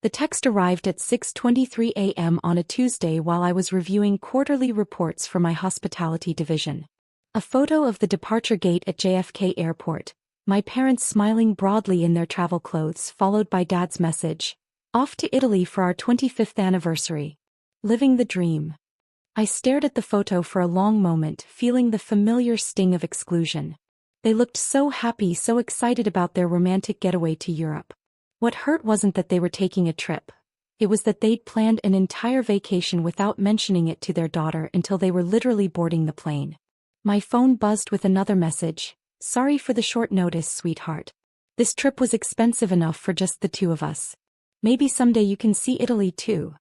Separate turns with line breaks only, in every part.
The text arrived at 6:23 a.m. on a Tuesday while I was reviewing quarterly reports for my hospitality division. A photo of the departure gate at JFK Airport, my parents smiling broadly in their travel clothes, followed by Dad's message, "Off to Italy for our 25th anniversary. Living the dream." I stared at the photo for a long moment, feeling the familiar sting of exclusion. They looked so happy, so excited about their romantic getaway to Europe. What hurt wasn't that they were taking a trip. It was that they'd planned an entire vacation without mentioning it to their daughter until they were literally boarding the plane. My phone buzzed with another message. "Sorry for the short notice, sweetheart. This trip was expensive enough for just the two of us. Maybe someday you can see Italy too."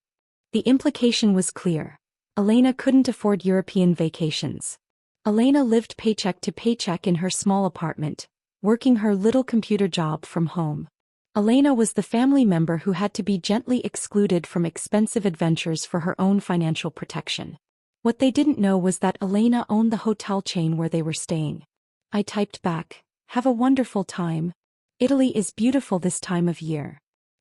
The implication was clear. Elena couldn't afford European vacations. Elena lived paycheck to paycheck in her small apartment, working her little computer job from home. Elena was the family member who had to be gently excluded from expensive adventures for her own financial protection. What they didn't know was that Elena owned the hotel chain where they were staying. I typed back, "Have a wonderful time. Italy is beautiful this time of year."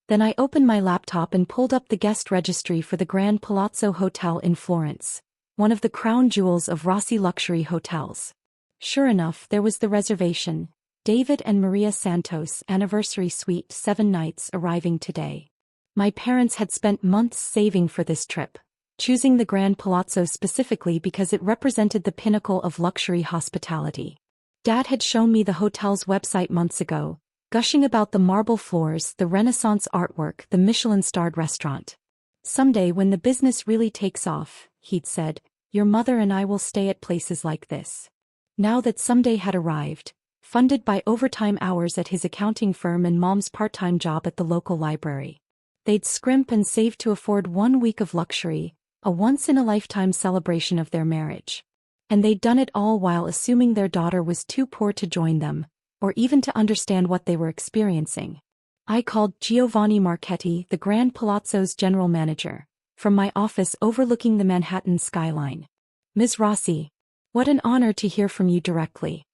Then I opened my laptop and pulled up the guest registry for the Grand Palazzo Hotel in Florence, one of the crown jewels of Rossi luxury hotels. Sure enough, there was the reservation: David and Maria Santos Anniversary Suite 7 nights, arriving today. My parents had spent months saving for this trip, choosing the Grand Palazzo specifically because it represented the pinnacle of luxury hospitality. Dad had shown me the hotel's website months ago, gushing about the marble floors, the Renaissance artwork, the Michelin-starred restaurant. "Someday when the business really takes off," he'd said, "your mother and I will stay at places like this." Now that someday had arrived, funded by overtime hours at his accounting firm and Mom's part-time job at the local library. They'd scrimp and save to afford 1 week of luxury, a once-in-a-lifetime celebration of their marriage. And they'd done it all while assuming their daughter was too poor to join them, or even to understand what they were experiencing. I called Giovanni Marchetti, the Grand Palazzo's general manager, from my office overlooking the Manhattan skyline. "Ms. Rossi, what an honor to hear from you directly.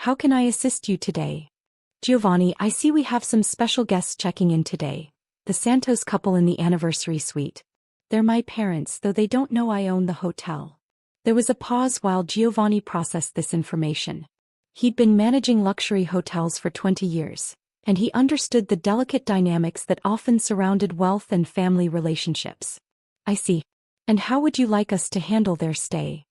How can I assist you today?" "Giovanni, I see we have some special guests checking in today. The Santos couple in the anniversary suite. They're my parents, though they don't know I own the hotel." There was a pause while Giovanni processed this information. He'd been managing luxury hotels for 20 years, and he understood the delicate dynamics that often surrounded wealth and family relationships. "I see. And how would you like us to handle their stay?"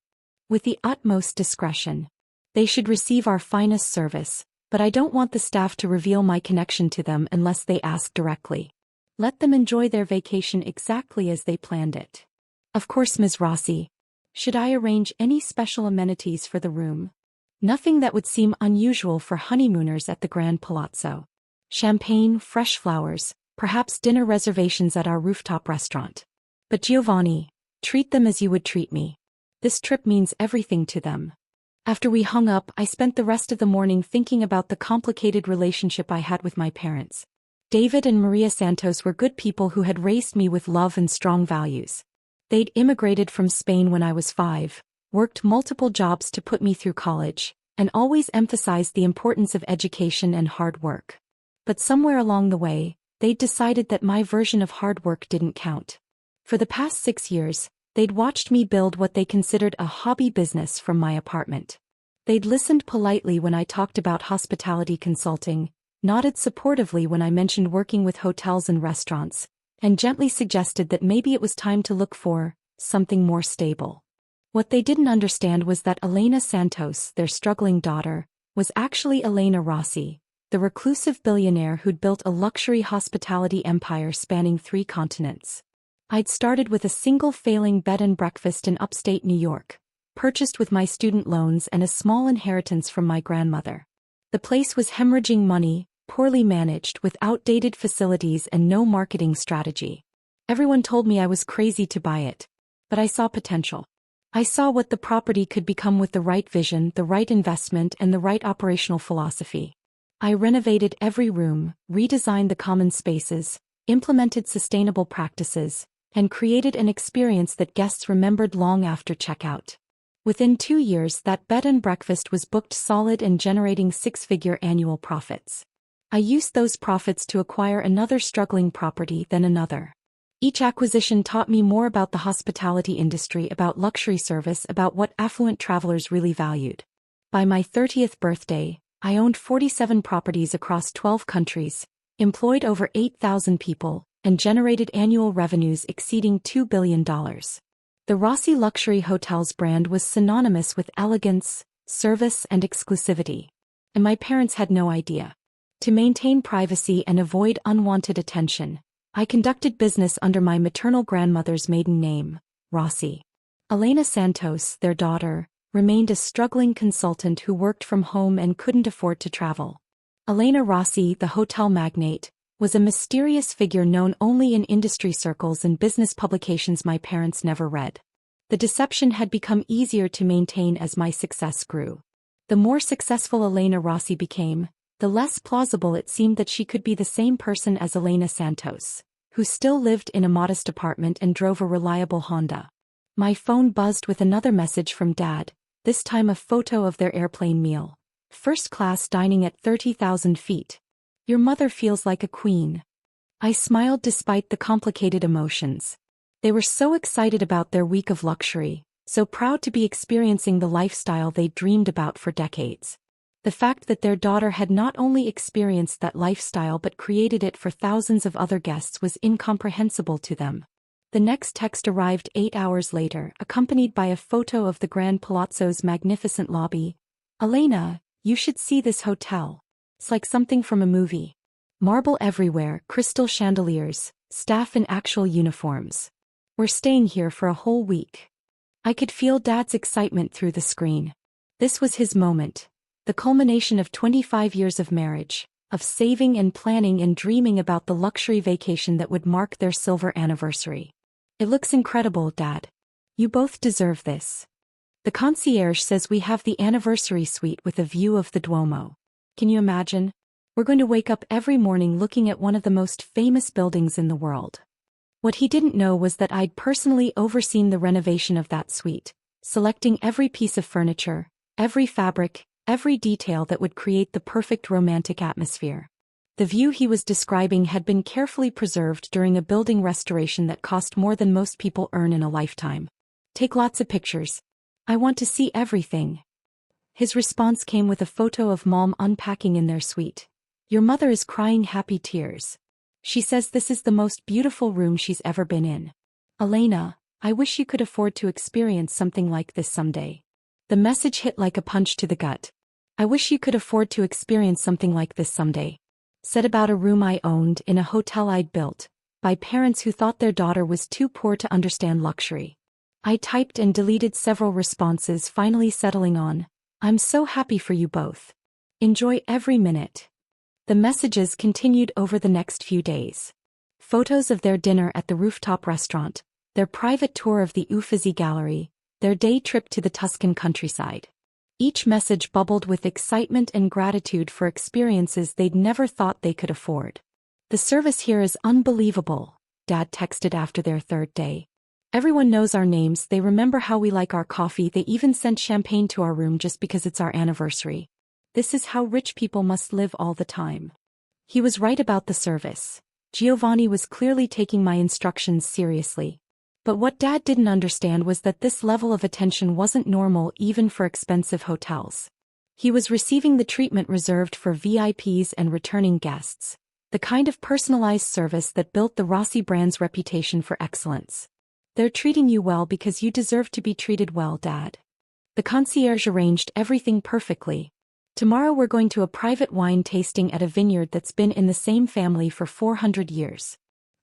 "With the utmost discretion. They should receive our finest service, but I don't want the staff to reveal my connection to them unless they ask directly. Let them enjoy their vacation exactly as they planned it." "Of course, Ms. Rossi. Should I arrange any special amenities for the room?" "Nothing that would seem unusual for honeymooners at the Grand Palazzo. Champagne, fresh flowers, perhaps dinner reservations at our rooftop restaurant. But Giovanni, treat them as you would treat me. This trip means everything to them." After we hung up, I spent the rest of the morning thinking about the complicated relationship I had with my parents. David and Maria Santos were good people who had raised me with love and strong values. They'd immigrated from Spain when I was 5, worked multiple jobs to put me through college, and always emphasized the importance of education and hard work. But somewhere along the way, they'd decided that my version of hard work didn't count. For the past 6 years, they'd watched me build what they considered a hobby business from my apartment. They'd listened politely when I talked about hospitality consulting, nodded supportively when I mentioned working with hotels and restaurants, and gently suggested that maybe it was time to look for something more stable. What they didn't understand was that Elena Santos, their struggling daughter, was actually Elena Rossi, the reclusive billionaire who'd built a luxury hospitality empire spanning 3 continents. I'd started with a single failing bed and breakfast in upstate New York, purchased with my student loans and a small inheritance from my grandmother. The place was hemorrhaging money, poorly managed, with outdated facilities and no marketing strategy. Everyone told me I was crazy to buy it, but I saw potential. I saw what the property could become with the right vision, the right investment, and the right operational philosophy. I renovated every room, redesigned the common spaces, implemented sustainable practices, and created an experience that guests remembered long after checkout. Within 2 years, that bed and breakfast was booked solid and generating 6-figure annual profits. I used those profits to acquire another struggling property, then another. Each acquisition taught me more about the hospitality industry, about luxury service, about what affluent travelers really valued. By my 30th birthday, I owned 47 properties across 12 countries, employed over 8,000 people, and generated annual revenues exceeding $2 billion. The Rossi Luxury Hotels brand was synonymous with elegance, service, and exclusivity. And my parents had no idea. To maintain privacy and avoid unwanted attention, I conducted business under my maternal grandmother's maiden name, Rossi. Elena Santos, their daughter, remained a struggling consultant who worked from home and couldn't afford to travel. Elena Rossi, the hotel magnate, was a mysterious figure known only in industry circles and business publications my parents never read. The deception had become easier to maintain as my success grew. The more successful Elena Rossi became, the less plausible it seemed that she could be the same person as Elena Santos, who still lived in a modest apartment and drove a reliable Honda. My phone buzzed with another message from Dad, this time a photo of their airplane meal. First class dining at 30,000 feet. Your mother feels like a queen. I smiled despite the complicated emotions. They were so excited about their week of luxury, so proud to be experiencing the lifestyle they dreamed about for decades. The fact that their daughter had not only experienced that lifestyle but created it for thousands of other guests was incomprehensible to them. The next text arrived 8 hours later, accompanied by a photo of the Grand Palazzo's magnificent lobby. Elena, you should see this hotel. It's like something from a movie. Marble everywhere, crystal chandeliers, staff in actual uniforms. We're staying here for a whole week. I could feel Dad's excitement through the screen. This was his moment. The culmination of 25 years of marriage, of saving and planning and dreaming about the luxury vacation that would mark their silver anniversary. It looks incredible, Dad. You both deserve this. The concierge says we have the anniversary suite with a view of the Duomo. Can you imagine? We're going to wake up every morning looking at one of the most famous buildings in the world. What he didn't know was that I'd personally overseen the renovation of that suite, selecting every piece of furniture, every fabric, every detail that would create the perfect romantic atmosphere. The view he was describing had been carefully preserved during a building restoration that cost more than most people earn in a lifetime. Take lots of pictures. I want to see everything. His response came with a photo of Mom unpacking in their suite. Your mother is crying happy tears. She says this is the most beautiful room she's ever been in. Elena, I wish you could afford to experience something like this someday. The message hit like a punch to the gut. I wish you could afford to experience something like this someday. Said about a room I owned in a hotel I'd built, by parents who thought their daughter was too poor to understand luxury. I typed and deleted several responses, finally settling on, I'm so happy for you both. Enjoy every minute. The messages continued over the next few days. Photos of their dinner at the rooftop restaurant, their private tour of the Uffizi Gallery, their day trip to the Tuscan countryside. Each message bubbled with excitement and gratitude for experiences they'd never thought they could afford. The service here is unbelievable, Dad texted after their third day. Everyone knows our names, they remember how we like our coffee, they even sent champagne to our room just because it's our anniversary. This is how rich people must live all the time. He was right about the service. Giovanni was clearly taking my instructions seriously. But what Dad didn't understand was that this level of attention wasn't normal even for expensive hotels. He was receiving the treatment reserved for VIPs and returning guests, the kind of personalized service that built the Rossi brand's reputation for excellence. They're treating you well because you deserve to be treated well, Dad. The concierge arranged everything perfectly. Tomorrow we're going to a private wine tasting at a vineyard that's been in the same family for 400 years.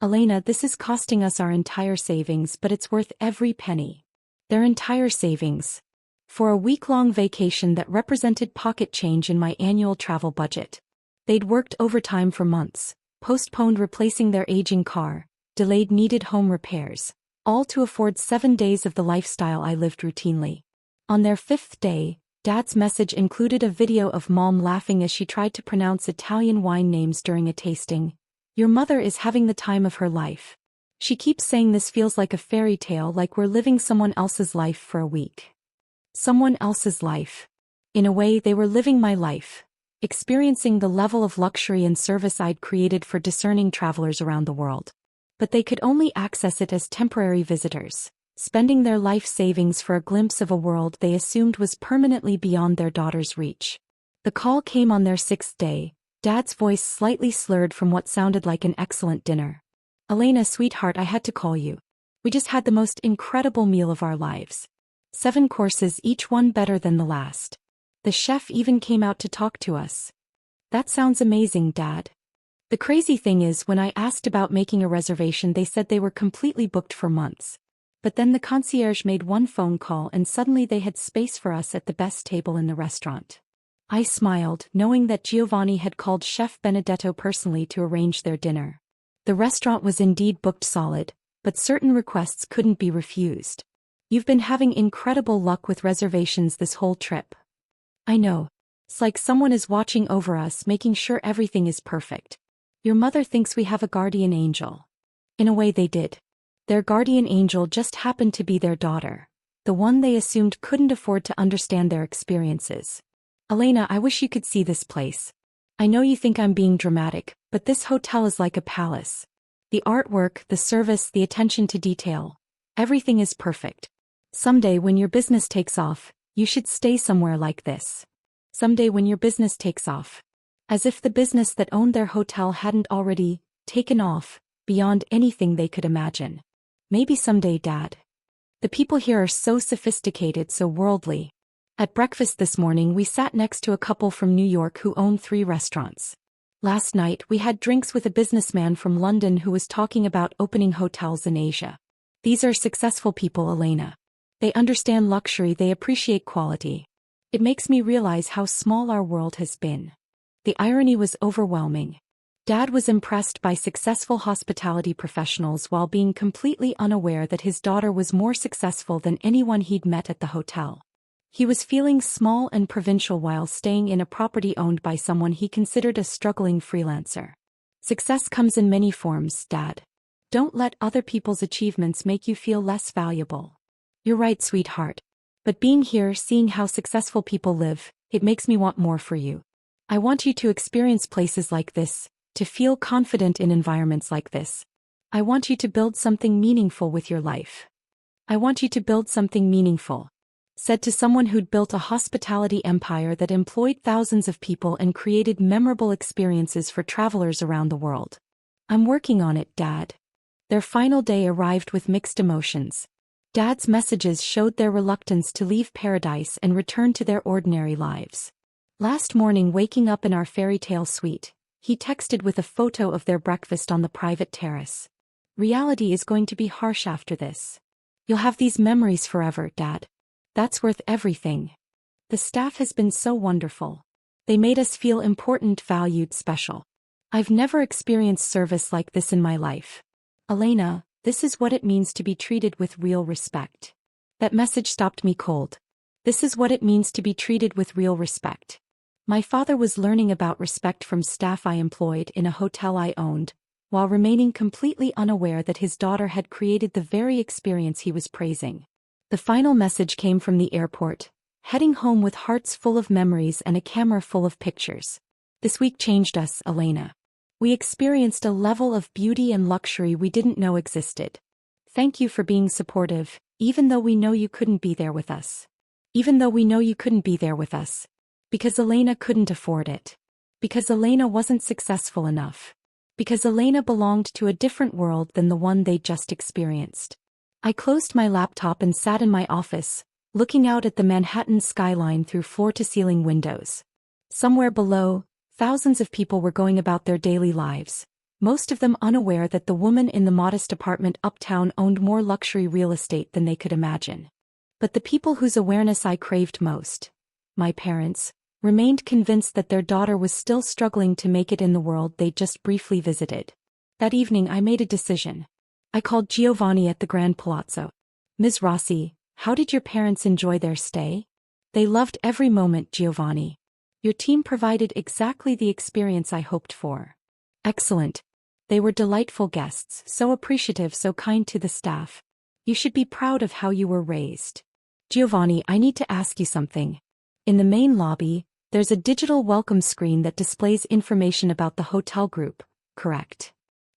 Elena, this is costing us our entire savings, but it's worth every penny. Their entire savings. For a week-long vacation that represented pocket change in my annual travel budget. They'd worked overtime for months, postponed replacing their aging car, delayed needed home repairs, all to afford 7 days of the lifestyle I lived routinely. On their 5th day, Dad's message included a video of Mom laughing as she tried to pronounce Italian wine names during a tasting. Your mother is having the time of her life. She keeps saying this feels like a fairy tale, like we're living someone else's life for a week. Someone else's life. In a way, they were living my life. experiencing the level of luxury and service I'd created for discerning travelers around the world. But they could only access it as temporary visitors, spending their life savings for a glimpse of a world they assumed was permanently beyond their daughter's reach. The call came on their 6th day, Dad's voice slightly slurred from what sounded like an excellent dinner. "Elena, sweetheart, I had to call you. We just had the most incredible meal of our lives. 7 courses, each one better than the last. The chef even came out to talk to us." "That sounds amazing, Dad." "The crazy thing is, when I asked about making a reservation, they said they were completely booked for months. But then the concierge made one phone call and suddenly they had space for us at the best table in the restaurant." I smiled, knowing that Giovanni had called Chef Benedetto personally to arrange their dinner. The restaurant was indeed booked solid, but certain requests couldn't be refused. "You've been having incredible luck with reservations this whole trip." "I know. It's like someone is watching over us, making sure everything is perfect. Your mother thinks we have a guardian angel." In a way they did. Their guardian angel just happened to be their daughter, the one they assumed couldn't afford to understand their experiences. "Elena, I wish you could see this place. I know you think I'm being dramatic, but this hotel is like a palace. The artwork, the service, the attention to detail. Everything is perfect. Someday when your business takes off, you should stay somewhere like this. Someday when your business takes off." As if the business that owned their hotel hadn't already taken off, beyond anything they could imagine. "Maybe someday, Dad. The people here are so sophisticated, so worldly." At breakfast this morning we sat next to a couple from New York who own 3 restaurants. Last night we had drinks with a businessman from London who was talking about opening hotels in Asia. These are successful people, Elena. They understand luxury, they appreciate quality. It makes me realize how small our world has been. The irony was overwhelming. Dad was impressed by successful hospitality professionals while being completely unaware that his daughter was more successful than anyone he'd met at the hotel. He was feeling small and provincial while staying in a property owned by someone he considered a struggling freelancer. Success comes in many forms, Dad. Don't let other people's achievements make you feel less valuable. You're right, sweetheart. But being here, seeing how successful people live, it makes me want more for you. I want you to experience places like this, to feel confident in environments like this. I want you to build something meaningful with your life. I want you to build something meaningful. Said to someone who'd built a hospitality empire that employed thousands of people and created memorable experiences for travelers around the world. I'm working on it, Dad. Their final day arrived with mixed emotions. Dad's messages showed their reluctance to leave paradise and return to their ordinary lives. Last morning, waking up in our fairy tale suite, he texted with a photo of their breakfast on the private terrace. Reality is going to be harsh after this. You'll have these memories forever, Dad. That's worth everything. The staff has been so wonderful. They made us feel important, valued, special. I've never experienced service like this in my life. Elena, this is what it means to be treated with real respect. That message stopped me cold. This is what it means to be treated with real respect. My father was learning about respect from staff I employed in a hotel I owned, while remaining completely unaware that his daughter had created the very experience he was praising. The final message came from the airport, heading home with hearts full of memories and a camera full of pictures. This week changed us, Elena. We experienced a level of beauty and luxury we didn't know existed. Thank you for being supportive, even though we know you couldn't be there with us. Even though we know you couldn't be there with us. Because Elena couldn't afford it. Because Elena wasn't successful enough. Because Elena belonged to a different world than the one they'd just experienced. I closed my laptop and sat in my office, looking out at the Manhattan skyline through floor-to-ceiling windows. Somewhere below, thousands of people were going about their daily lives, most of them unaware that the woman in the modest apartment uptown owned more luxury real estate than they could imagine. But the people whose awareness I craved most, my parents, remained convinced that their daughter was still struggling to make it in the world they'd just briefly visited. That evening I made a decision. I called Giovanni at the Grand Palazzo. Ms. Rossi, how did your parents enjoy their stay? They loved every moment, Giovanni. Your team provided exactly the experience I hoped for. Excellent. They were delightful guests, so appreciative, so kind to the staff. You should be proud of how you were raised. Giovanni, I need to ask you something. In the main lobby, There's a digital welcome screen that displays information about the hotel group, correct?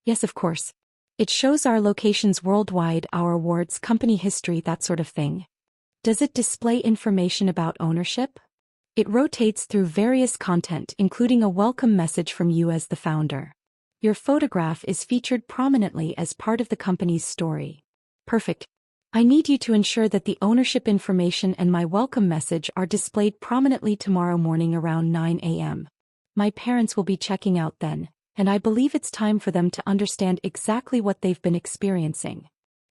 Yes, of course. It shows our locations worldwide, our awards, company history, that sort of thing. Does it display information about ownership? It rotates through various content, including a welcome message from you as the founder. Your photograph is featured prominently as part of the company's story. Perfect. I need you to ensure that the ownership information and my welcome message are displayed prominently tomorrow morning around 9 a.m. My parents will be checking out then, and I believe it's time for them to understand exactly what they've been experiencing.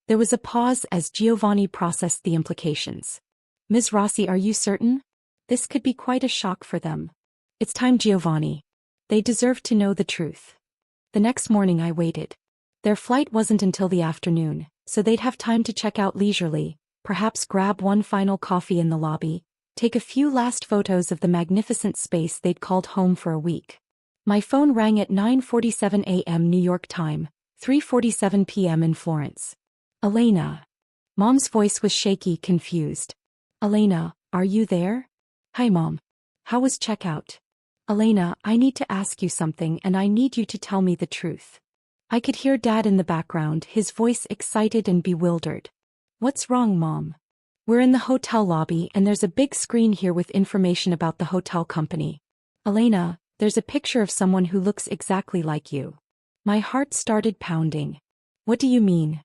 There was a pause as Giovanni processed the implications. Ms. Rossi, are you certain? This could be quite a shock for them. It's time, Giovanni. They deserve to know the truth. The next morning I waited. Their flight wasn't until the afternoon, so they'd have time to check out leisurely, perhaps grab one final coffee in the lobby, take a few last photos of the magnificent space they'd called home for a week. My phone rang at 9:47 a.m. New York time, 3:47 p.m. in Florence. Elena. Mom's voice was shaky, confused. Elena, are you there? Hi, Mom. How was checkout? Elena, I need to ask you something and I need you to tell me the truth. I could hear Dad in the background, his voice excited and bewildered. What's wrong, Mom? We're in the hotel lobby and there's a big screen here with information about the hotel company. Elena, there's a picture of someone who looks exactly like you. My heart started pounding. What do you mean?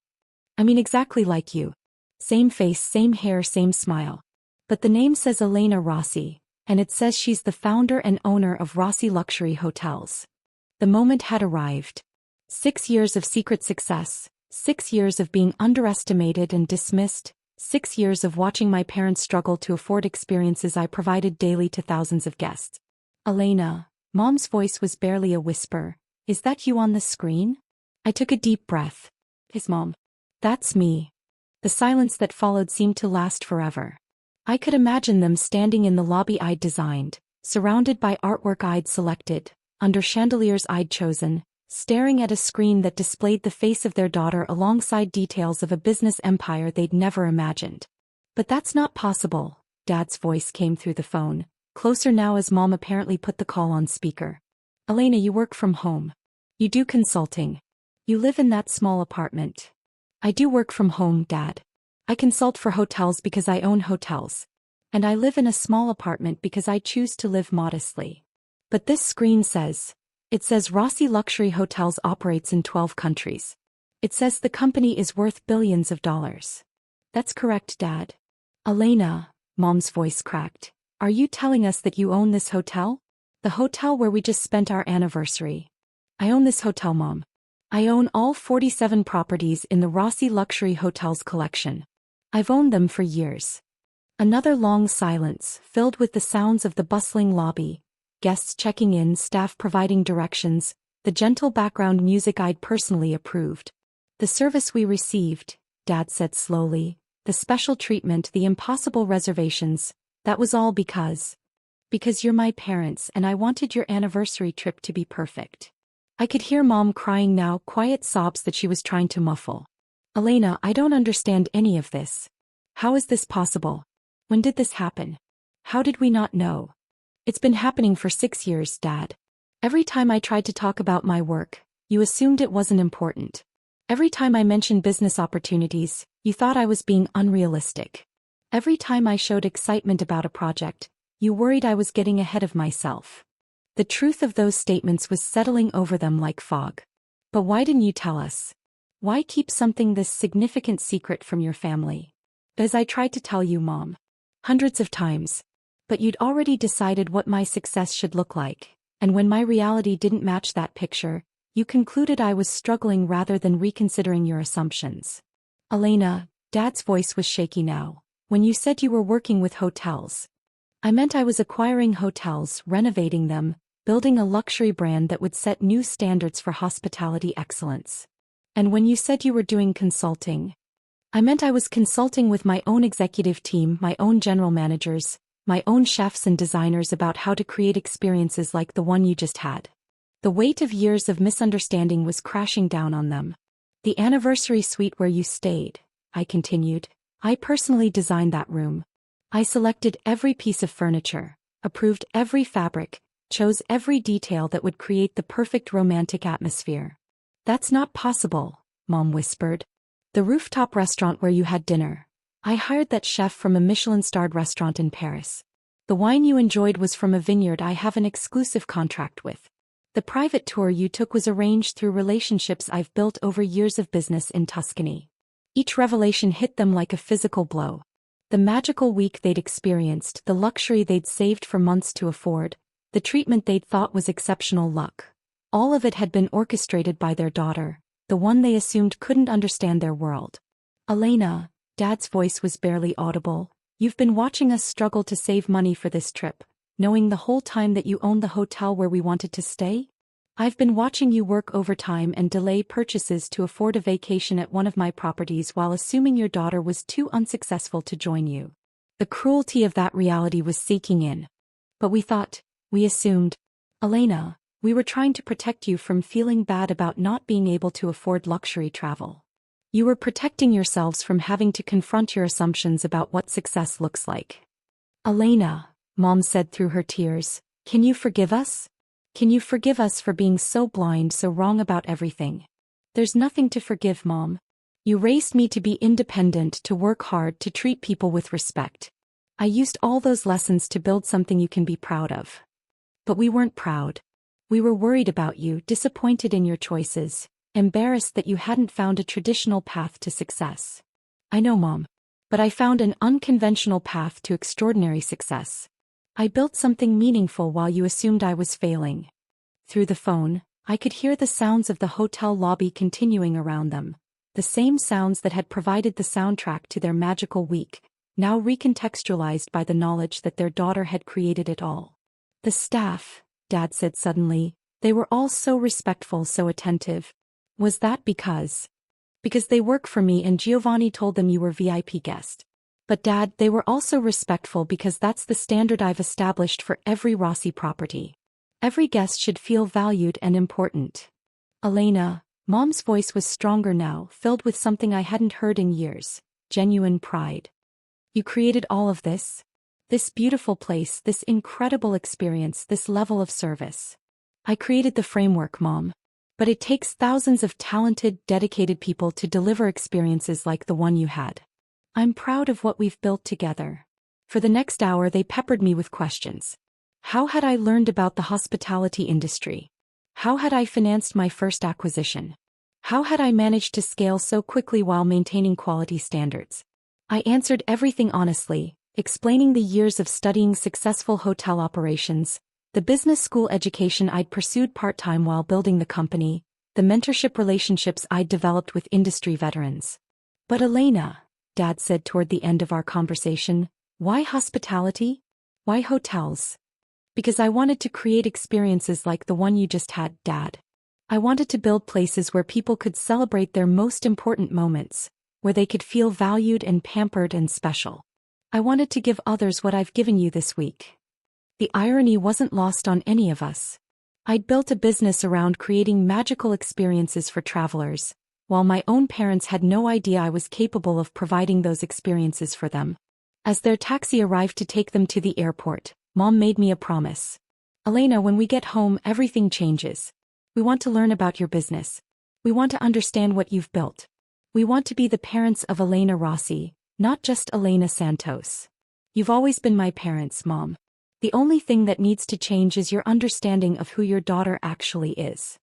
I mean exactly like you. Same face, same hair, same smile. But the name says Elena Rossi, and it says she's the founder and owner of Rossi Luxury Hotels. The moment had arrived. 6 years of secret success, 6 years of being underestimated and dismissed, 6 years of watching my parents struggle to afford experiences I provided daily to thousands of guests. Elena, Mom's voice was barely a whisper. Is that you on the screen? I took a deep breath. His mom. That's me. The silence that followed seemed to last forever. I could imagine them standing in the lobby I'd designed, surrounded by artwork I'd selected, under chandeliers I'd chosen, staring at a screen that displayed the face of their daughter alongside details of a business empire they'd never imagined. But that's not possible, Dad's voice came through the phone, closer now as Mom apparently put the call on speaker. Elena, you work from home. You do consulting. You live in that small apartment. I do work from home, Dad. I consult for hotels because I own hotels. And I live in a small apartment because I choose to live modestly. But this screen says, it says Rossi Luxury Hotels operates in 12 countries. It says the company is worth billions of dollars. That's correct, Dad. Elena, Mom's voice cracked. Are you telling us that you own this hotel? The hotel where we just spent our anniversary. I own this hotel, Mom. I own all 47 properties in the Rossi Luxury Hotels collection. I've owned them for years. Another long silence, filled with the sounds of the bustling lobby, guests checking in, staff providing directions, the gentle background music I'd personally approved. The service we received, Dad said slowly, the special treatment, the impossible reservations, that was all because you're my parents and I wanted your anniversary trip to be perfect. I could hear Mom crying now, quiet sobs that she was trying to muffle. Elena, I don't understand any of this. How is this possible? When did this happen? How did we not know? It's been happening for 6 years, Dad. Every time I tried to talk about my work, you assumed it wasn't important. Every time I mentioned business opportunities, you thought I was being unrealistic. Every time I showed excitement about a project, you worried I was getting ahead of myself. The truth of those statements was settling over them like fog. But why didn't you tell us? Why keep something this significant secret from your family? As I tried to tell you, Mom. Hundreds of times. But you'd already decided what my success should look like, and when my reality didn't match that picture, you concluded I was struggling rather than reconsidering your assumptions. Elena, Dad's voice was shaky now. When you said you were working with hotels, I meant I was acquiring hotels, renovating them, building a luxury brand that would set new standards for hospitality excellence. And when you said you were doing consulting, I meant I was consulting with my own executive team, my own general managers, my own chefs and designers about how to create experiences like the one you just had. The weight of years of misunderstanding was crashing down on them. The anniversary suite where you stayed, I continued, I personally designed that room. I selected every piece of furniture. approved every fabric, chose every detail that would create the perfect romantic atmosphere. "That's not possible," Mom whispered. "The rooftop restaurant where you had dinner. I hired that chef from a Michelin-starred restaurant in Paris. The wine you enjoyed was from a vineyard I have an exclusive contract with. The private tour you took was arranged through relationships I've built over years of business in Tuscany." Each revelation hit them like a physical blow. The magical week they'd experienced, the luxury they'd saved for months to afford, the treatment they'd thought was exceptional luck. All of it had been orchestrated by their daughter, the one they assumed couldn't understand their world. "Elena," Dad's voice was barely audible, "you've been watching us struggle to save money for this trip, knowing the whole time that you owned the hotel where we wanted to stay? I've been watching you work overtime and delay purchases to afford a vacation at one of my properties while assuming your daughter was too unsuccessful to join you." The cruelty of that reality was sinking in. "But we assumed. Elena, we were trying to protect you from feeling bad about not being able to afford luxury travel. You were protecting yourselves from having to confront your assumptions about what success looks like." "Elena," Mom said through her tears, "can you forgive us? Can you forgive us for being so blind, so wrong about everything?" "There's nothing to forgive, Mom. You raised me to be independent, to work hard, to treat people with respect. I used all those lessons to build something you can be proud of. But we weren't proud. We were worried about you, disappointed in your choices, embarrassed that you hadn't found a traditional path to success." "I know, Mom. But I found an unconventional path to extraordinary success. I built something meaningful while you assumed I was failing." Through the phone, I could hear the sounds of the hotel lobby continuing around them, the same sounds that had provided the soundtrack to their magical week, now recontextualized by the knowledge that their daughter had created it all. "The staff," Dad said suddenly, "they were all so respectful, so attentive. Was that because they work for me and Giovanni told them you were VIP guest? But Dad, they were also respectful because that's the standard I've established for every Rossi property. Every guest should feel valued and important." "Elena," Mom's voice was stronger now, filled with something I hadn't heard in years, genuine pride. "You created all of this? This beautiful place, this incredible experience, this level of service." "I created the framework, Mom. But it takes thousands of talented, dedicated people to deliver experiences like the one you had. I'm proud of what we've built together." For the next hour they peppered me with questions. How had I learned about the hospitality industry? How had I financed my first acquisition? How had I managed to scale so quickly while maintaining quality standards? I answered everything honestly, explaining the years of studying successful hotel operations, the business school education I'd pursued part-time while building the company, the mentorship relationships I'd developed with industry veterans. "But Elena," Dad said toward the end of our conversation, "why hospitality? Why hotels?" "Because I wanted to create experiences like the one you just had, Dad. I wanted to build places where people could celebrate their most important moments, where they could feel valued and pampered and special. I wanted to give others what I've given you this week." The irony wasn't lost on any of us. I'd built a business around creating magical experiences for travelers, while my own parents had no idea I was capable of providing those experiences for them. As their taxi arrived to take them to the airport, Mom made me a promise. "Elena, when we get home, everything changes. We want to learn about your business. We want to understand what you've built. We want to be the parents of Elena Rossi, not just Elena Santos. You've always been my parents, Mom. The only thing that needs to change is your understanding of who your daughter actually is."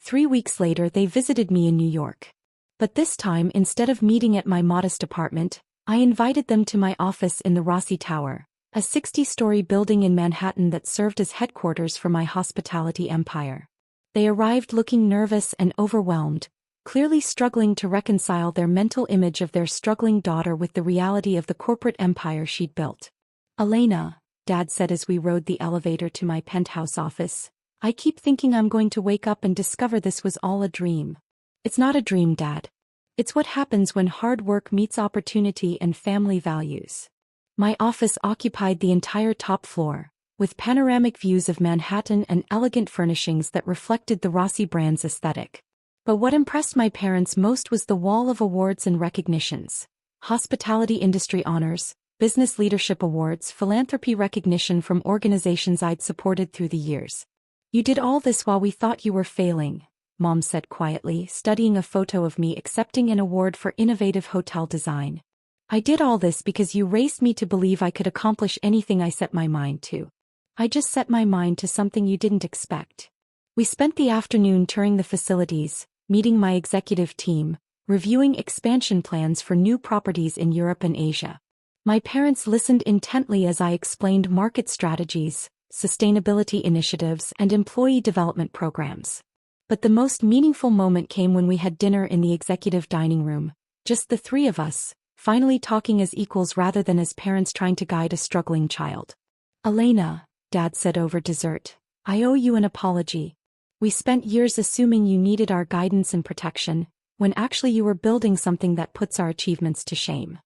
3 weeks later they visited me in New York. But this time, instead of meeting at my modest apartment, I invited them to my office in the Rossi Tower, a 60-story building in Manhattan that served as headquarters for my hospitality empire. They arrived looking nervous and overwhelmed, clearly struggling to reconcile their mental image of their struggling daughter with the reality of the corporate empire she'd built. "Elena," Dad said as we rode the elevator to my penthouse office, "I keep thinking I'm going to wake up and discover this was all a dream." "It's not a dream, Dad. It's what happens when hard work meets opportunity and family values." My office occupied the entire top floor, with panoramic views of Manhattan and elegant furnishings that reflected the Rossi brand's aesthetic. But what impressed my parents most was the wall of awards and recognitions, hospitality industry honors, business leadership awards, philanthropy recognition from organizations I'd supported through the years. You did all this while we thought you were failing, Mom said quietly, studying a photo of me accepting an award for innovative hotel design. I did all this because you raised me to believe I could accomplish anything I set my mind to. I just set my mind to something you didn't expect. We spent the afternoon touring the facilities, meeting my executive team, reviewing expansion plans for new properties in Europe and Asia. My parents listened intently as I explained market strategies, sustainability initiatives, and employee development programs. But the most meaningful moment came when we had dinner in the executive dining room, just the three of us, finally talking as equals rather than as parents trying to guide a struggling child. Elena, Dad said over dessert, I owe you an apology. We spent years assuming you needed our guidance and protection, when actually you were building something that puts our achievements to shame.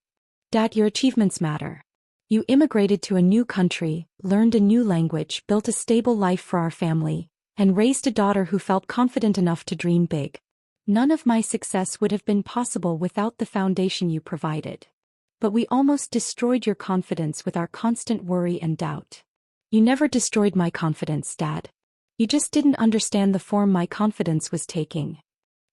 Dad, your achievements matter. You immigrated to a new country, learned a new language, built a stable life for our family, and raised a daughter who felt confident enough to dream big. None of my success would have been possible without the foundation you provided. But we almost destroyed your confidence with our constant worry and doubt. You never destroyed my confidence, Dad. You just didn't understand the form my confidence was taking.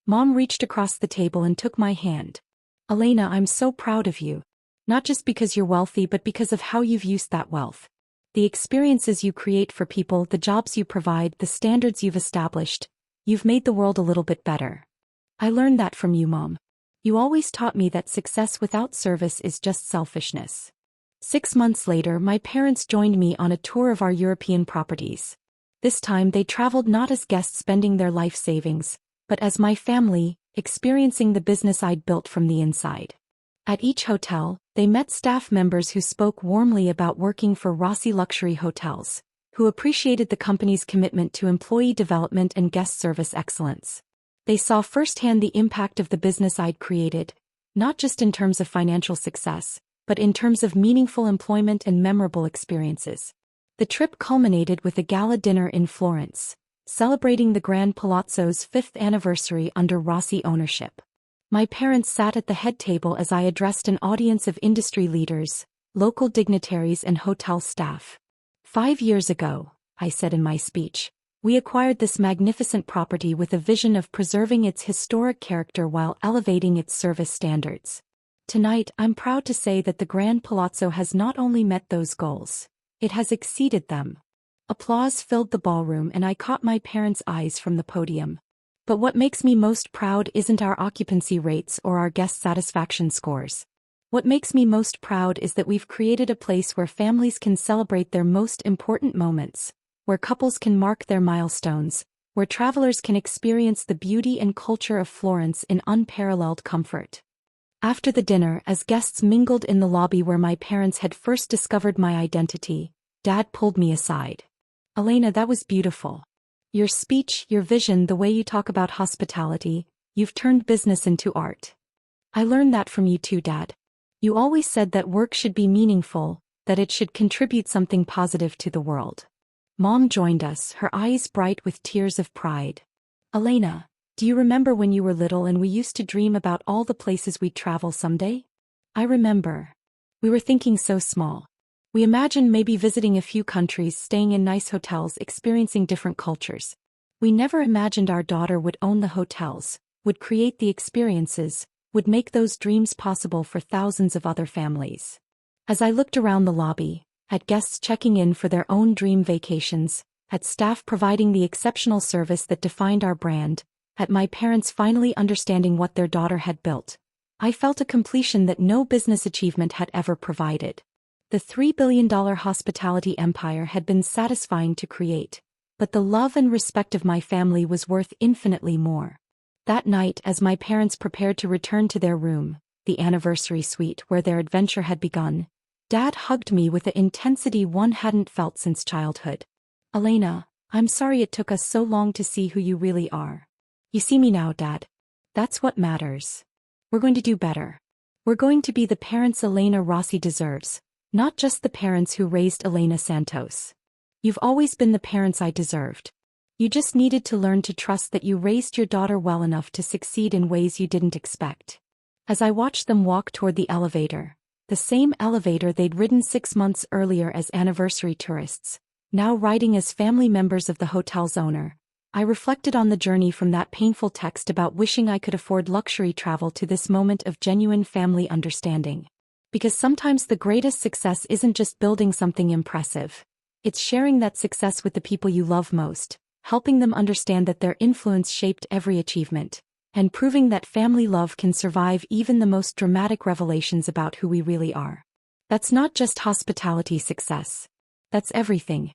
Mom reached across the table and took my hand. Elena, I'm so proud of you. Not just because you're wealthy but because of how you've used that wealth. The experiences you create for people, the jobs you provide, the standards you've established. You've made the world a little bit better. I learned that from you, Mom. You always taught me that success without service is just selfishness. 6 months later, my parents joined me on a tour of our European properties. This time they traveled not as guests spending their life savings, but as my family, experiencing the business I'd built from the inside. At each hotel, they met staff members who spoke warmly about working for Rossi Luxury Hotels, who appreciated the company's commitment to employee development and guest service excellence. They saw firsthand the impact of the business I'd created, not just in terms of financial success, but in terms of meaningful employment and memorable experiences. The trip culminated with a gala dinner in Florence, celebrating the Grand Palazzo's 5th anniversary under Rossi ownership. My parents sat at the head table as I addressed an audience of industry leaders, local dignitaries, and hotel staff. 5 years ago, I said in my speech, we acquired this magnificent property with a vision of preserving its historic character while elevating its service standards. Tonight, I'm proud to say that the Grand Palazzo has not only met those goals, it has exceeded them. Applause filled the ballroom and I caught my parents' eyes from the podium. But what makes me most proud isn't our occupancy rates or our guest satisfaction scores. What makes me most proud is that we've created a place where families can celebrate their most important moments, where couples can mark their milestones, where travelers can experience the beauty and culture of Florence in unparalleled comfort. After the dinner, as guests mingled in the lobby where my parents had first discovered my identity, Dad pulled me aside. Elena, that was beautiful. Your speech, your vision, the way you talk about hospitality, you've turned business into art. I learned that from you too, Dad. You always said that work should be meaningful, that it should contribute something positive to the world. Mom joined us, her eyes bright with tears of pride. Elena, do you remember when you were little and we used to dream about all the places we'd travel someday? I remember. We were thinking so small. We imagined maybe visiting a few countries, staying in nice hotels, experiencing different cultures. We never imagined our daughter would own the hotels, would create the experiences, would make those dreams possible for thousands of other families. As I looked around the lobby, at guests checking in for their own dream vacations, at staff providing the exceptional service that defined our brand, at my parents finally understanding what their daughter had built, I felt a completion that no business achievement had ever provided. The $3 billion hospitality empire had been satisfying to create, but the love and respect of my family was worth infinitely more. That night, as my parents prepared to return to their room, the anniversary suite where their adventure had begun, Dad hugged me with the intensity one hadn't felt since childhood. Elena, I'm sorry it took us so long to see who you really are. You see me now, Dad. That's what matters. We're going to do better. We're going to be the parents Elena Rossi deserves, not just the parents who raised Elena Santos. You've always been the parents I deserved. You just needed to learn to trust that you raised your daughter well enough to succeed in ways you didn't expect. As I watched them walk toward the elevator, The same elevator they'd ridden 6 months earlier as anniversary tourists, now riding as family members of the hotel's owner. I reflected on the journey from that painful text about wishing I could afford luxury travel to this moment of genuine family understanding. Because sometimes the greatest success isn't just building something impressive. It's sharing that success with the people you love most, helping them understand that their influence shaped every achievement, and proving that family love can survive even the most dramatic revelations about who we really are. That's not just hospitality success. That's everything.